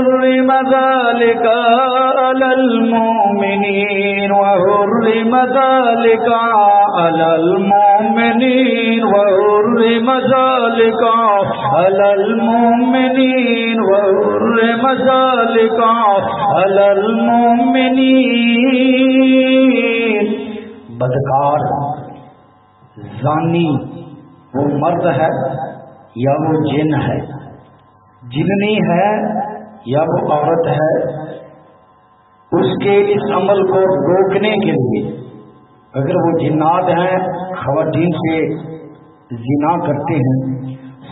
وحرم ذلك على المؤمنين وحرم ذلك على المؤمنين وحرم ذلك على المؤمنين وحرم ذلك على المؤمنين. بدکار زانی وہ مرد ہے یا وہ جن ہے، جننی ہے یا وہ عورت ہے، اس کے اس عمل کو روکنے کے لیے اگر وہ جنات ہیں، خواتین سے زنا کرتے ہیں.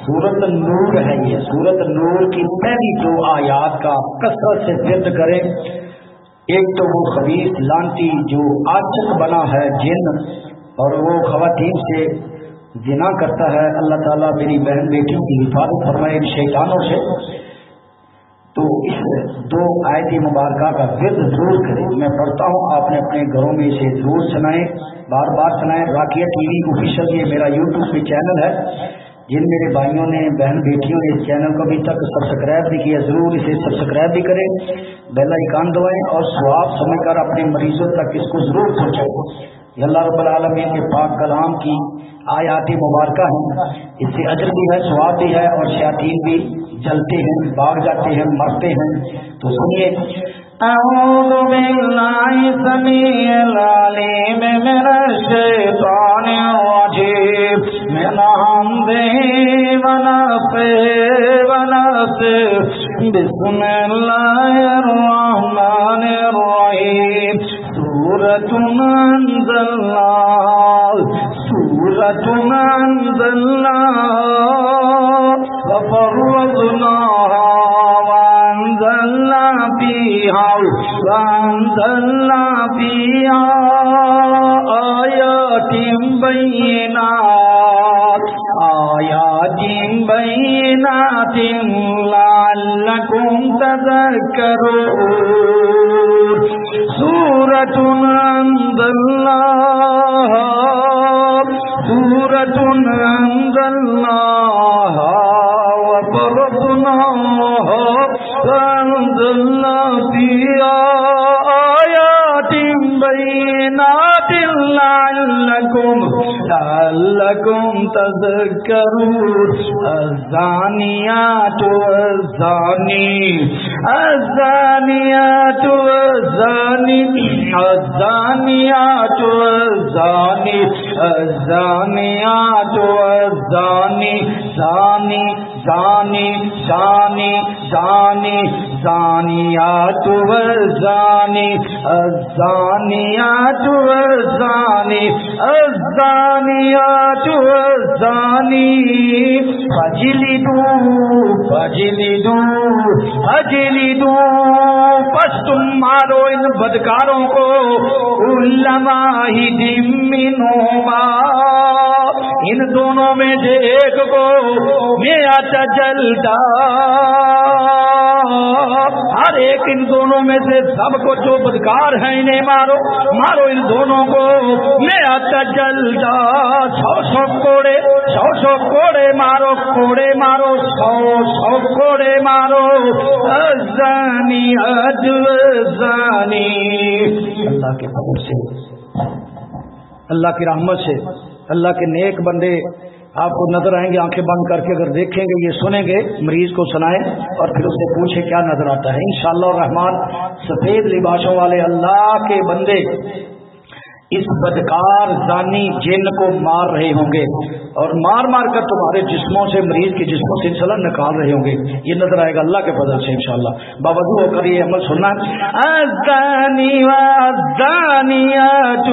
سورت نور ہے یہ، سورت نور کی پہلی 2 آیات کا کثرت سے ذکر کریں. ایک تو وہ خبیث لانتی جو عاشق بنا ہے جن، اور وہ خواتین سے زنا کرتا ہے. اللہ تعالیٰ میری بہن بیٹیوں کی حفاظت فرمائے ان شیطانوں سے. تو اس 2 آیت مبارکہ کا ذکر ضرور کریں. میں پڑھتا ہوں، آپ نے اپنے گھروں میں اسے ضرور سنائیں، بار بار سنائیں. راقیہ ٹی وی آفیشیل یہ میرا یوٹیوب پہ چینل ہے. جن میرے بھائیوں نے بہن بیٹیوں نے اس چینل کو ابھی تک سبسکرائب نہیں کیا، ضرور اسے سبسکرائب بھی کریں، بیل آئیکن دبائیں اور ثواب سمجھ کر اپنے مریضوں تک اس کو ضرور پہنچائیں. یہ اللہ رب العالمین کے پاک کلام کی آیات مبارکہ ہیں، اس سے اجر بھی ہے، ثواب بھی ہے، اور شیاطین بھی جلتے ہیں، بھاگ جاتے ہیں، مرتے ہیں. تو سنیے. اعوذ باللہ السمیع العلیم من الشیطان الرجیم من حمزہ ونفخہ ونفثہ. بسم اللہ الرحمن الرحیم. سورۃ انزلناها وفرضناها وانزلنا فيها آيات بينات لعلكم تذكرون. سورة أنزلناها وفرضناها وأنزلنا فيها آيات بينات لعلكم تذكرون. الزانيات والزاني زانيات والزاني الزانيات والزاني الزانيات والزاني فجلدوا پس تم مارو ان بدکاروں کو کل واحد منہما ان دونوں میں سے ایک کو مئات جلدہ ہر ایک ان دونوں میں سے سب کو جو بدکار ہیں انہیں مارو ان دونوں کو مئات جلدہ 100 کوڑے مارو 100 کوڑے مارو. الزانی اللہ کے فضل سے، اللہ کی رحمت سے، اللہ کے نیک بندے آپ کو نظر آئیں گے. آنکھیں بند کر کے اگر دیکھیں گے، یہ سنیں گے، مریض کو سنائیں اور پھر اس سے پوچھیں کیا نظر آتا ہے. انشاءاللہ الرحمن سفید لباسوں والے اللہ کے بندے اس بدکار زانی جن کو مار رہے ہوں گے اور مار کر تمہارے جسموں سے، مریض کے جسموں سے انشاءاللہ نکال رہے ہوں گے. یہ نظر آئے گا اللہ کے فضل سے انشاءاللہ. باوضو ہو کر یہ عمل سننا ہے. الزانی والزانیات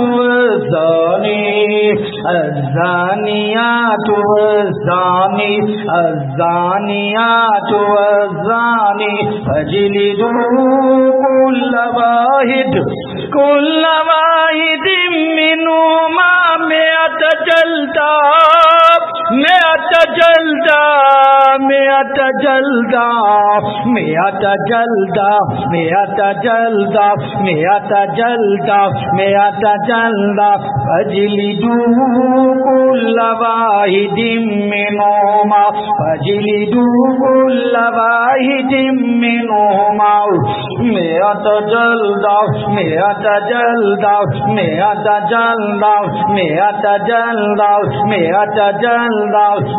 الزانیات والزانی الزانیات والزانی فجلدوا كل واحد منهما 100 جلدة مئة جلدة مئة جلدة مئة جلدة مئة جلدة مئة جلدة مئة جلدة فاجلدوا كل واحد منهما فاجلدوا كل واحد منهما مئة جلدة مئة جلدة مئة جلدة مئة جلدة مئة جلدة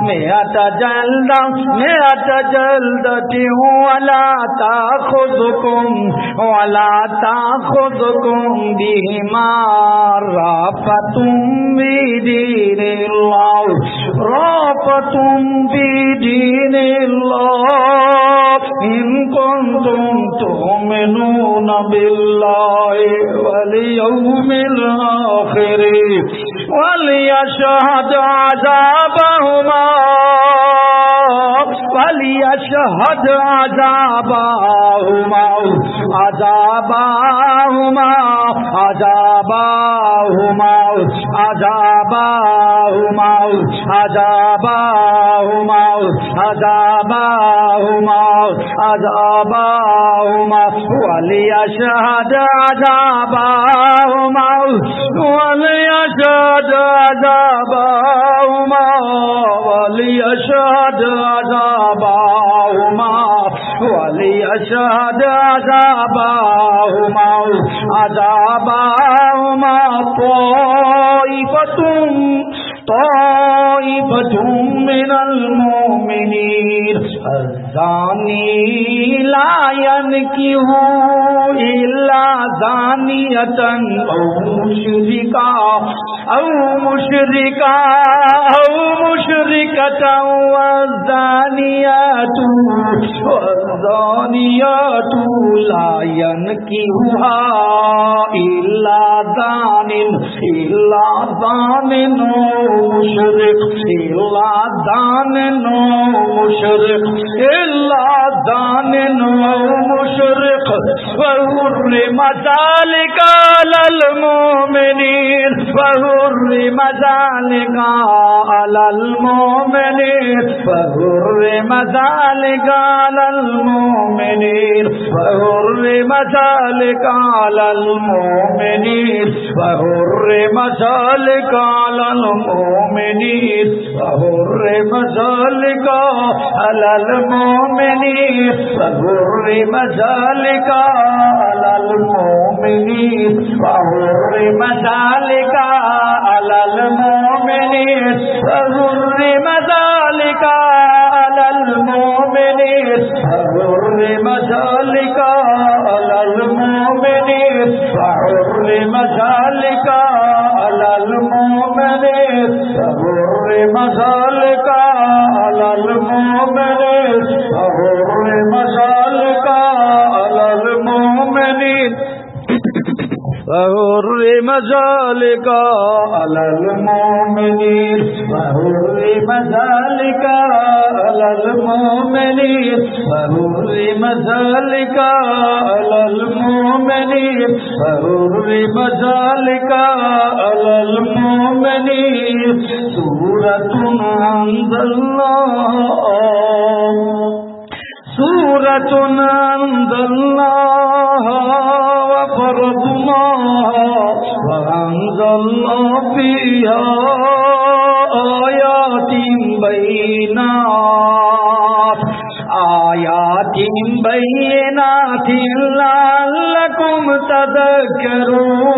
مئة جلدة مئة جلدة ولا تأخذكم بهما رأفة بدين الله رأفة بدين الله إن كنتم تؤمنون بالله واليوم الآخر وليشهد عذابهما وليشهد عذابهما عذابهما عذابهما عذابهما عذابهما عذابهما عذابهما وليشهد عذابهما وليشهد عذابهما وليشهد عذابهما وليشهد عذابهما عذابهما طائفة من المؤمنين الزاني لا ينكح إلا زانية أو مشركة والزانيات لا ينكحها إلا زان مشرك إلا زان مشرك إلا زان مشرك وحرم ذلك على المؤمنين وحرم ذلك على المؤمنين وحرم ذلك على المؤمنين وحرم ذلك على المؤمنين وحرم ذلك على المؤمنين وحرم ذلك على المؤمنين وحرم ذلك على المؤمنين وحرم ذلك على المؤمنين وحرم ذلك على المؤمنين وحرم ذلك على المؤمنين وحرم ذلك على المؤمنين وحرم ذلك على المؤمنين وحرم ذلك على المؤمنين وحرم ذلك على المؤمنين وحرم ذلك على المؤمنين وحرم ذلك على المؤمنين وحرم ذلك على المؤمنين سورة أنزلناها وفرضناها وأنزلنا فيها آيات بينات لعلكم تذكرون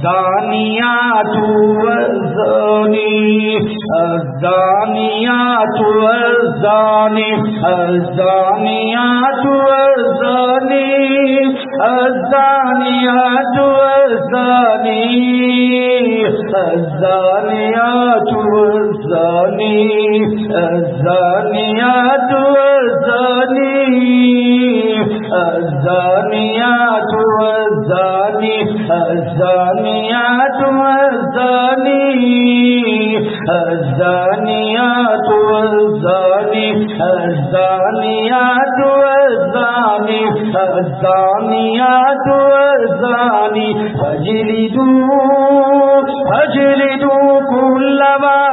الزانيات والزاني الزانيات والزاني الزانيات والزاني الزانيات والزاني الزانيات والزاني الزانيات والزاني الزانيات والزاني الزانيات والزاني الزانيات والزاني الزانيات والزاني الزانيات والزاني فاجلدوا كل واحد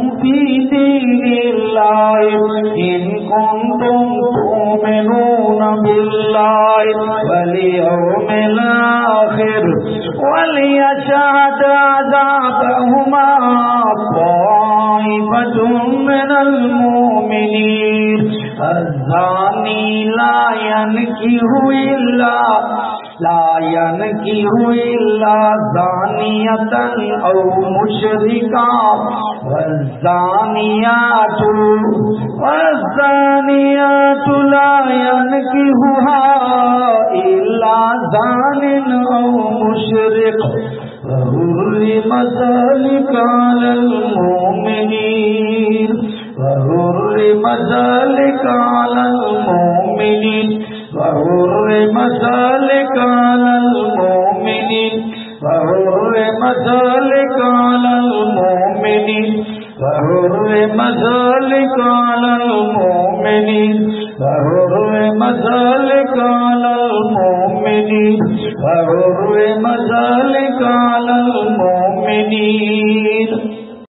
بالله إن كنتم تؤمنون بالله واليوم الآخر وليشهد عذابهما طائفة من المؤمنين الزاني لا ينكح إلا زانية أو مشركا والزانيات لا ينكحها إلا زان أو مشرك وحرم ذلك على المؤمنين وحرم ذلك على المؤمنين وحرم ذلك على المؤمنين وحرم ذلك على المؤمنين وحرم ذلك على المؤمنين وحرم ذلك على المؤمنين وحرم ذلك على المؤمنين